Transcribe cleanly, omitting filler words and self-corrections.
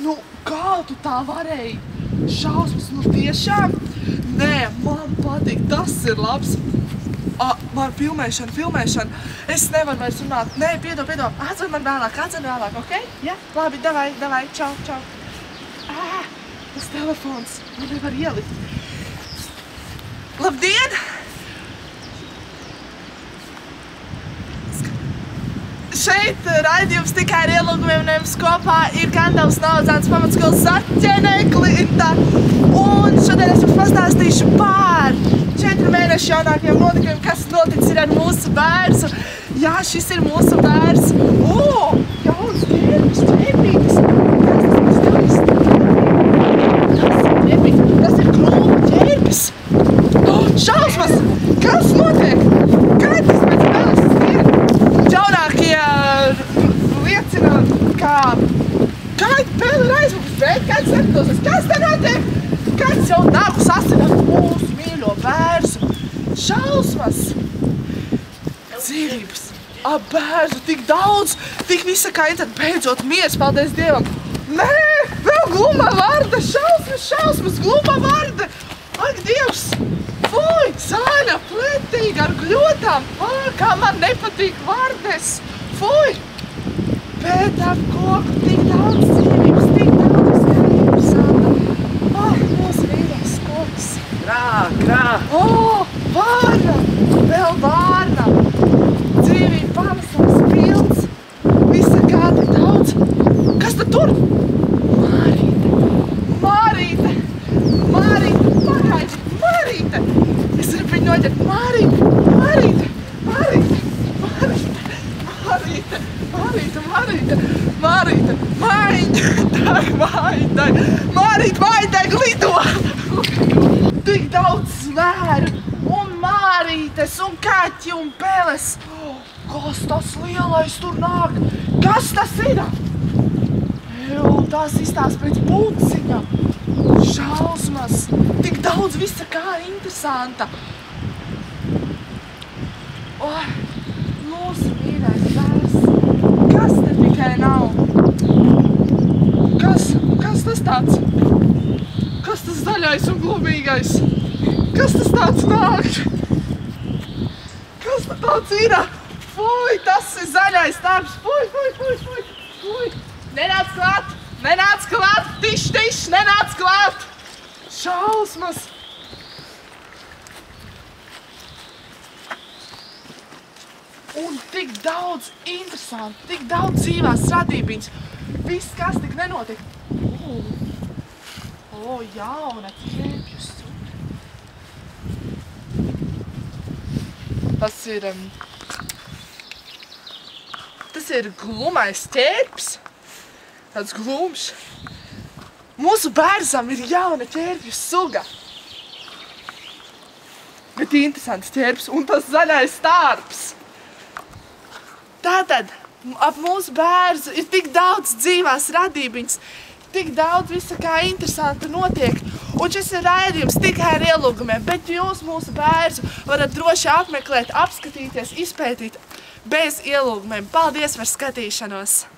Nu, kā tu tā varēji? Šausmas, nu tiešām? Nē, man patīk, tas ir labs. Man filmēšana. Es nevaru vairs runāt. Nē, piedod. Atzvan man vēlāk, ok? Ja? Labi, davai, čau. Tas telefons, man nevar ielikt. Labdien! Šeit raidījums tikai ar ielūgumiem un jums kopā ir Kandavas Naudzānas pamatskolas Saķene Klinta. Un šodien es jums pastāstīšu par 4 mēnešu jaunākajiem notikumiem, kas noticis ir ar mūsu bērnu. Jā, šis ir mūsu bērns. Jauns ķērbītis. Tas ir krūmu ķērbis. Šausmas! Kas notiek? Kāds tas pēc spēles ir? Jaunākie liecina, ka pēle ir aizmukusi, bet kāds nepaklausies. Kas te notiek? Kāds jau nāku sasināt mūsu mīļo bērnu. Šausmas! Dzīvības! Bērnu tik daudz, tik visa kā tad beidzot miers, paldies Dievam. Nē, vēl gluma varda, šausmas, gluma varda. Ak, Dievs! Fuj, zaļa, pletīga ar gļotām. Kā man nepatīk vardes. Fuj! Bet ap koku tik daudz dzīvības, tik daudz dzīvības. Mūsu mīļais koks. Krā. Vārna! Vēl vārna! Dzīvība pavasars pilns. Visa kā tik daudz. Kas tad tur? Mārīte! Pagaidi! Mārīte! Es gribu viņu noķert. Mārīte! Mārīte! Lido! Tik daudz zvēru! Un mārītes, un kaķi, un peles! Kas tas lielais tur nāk? Kas tas ir? Tās izstāsta pēc pulciņa. Šausmas! Tik daudz visa kā interesanta. Mūsu mīļais bērns. Kas te tikai nav? Kas tas tāds? Kas tas zaļais un glumīgais? Kas tas tāds nāk? Kas tāds ir? Fuj, tas ir zaļais darbs. Fuj. Nenāc klāt! Tiš, nenāc klāt! Šausmas! Un tik daudz interesanti, tik daudz dzīvās radībiņas. Viss, kas tik nenotiek. Jauna ķērbju suga. Tas ir glumais ķērbs. Tāds glumšs. Mūsu bērnam ir jauna ķērbju suga. Bet interesants ķērbs un tas zaļais stārps. Tātad, ap mūsu bērnu ir tik daudz dzīvās radībiņas, tik daudz visa kā interesanta notiek. Un šis ir raidījums tikai ar ielūgumiem, bet jūs mūsu bērnu varat droši apmeklēt, apskatīties, izpētīt bez ielūgumiem. Paldies par skatīšanos!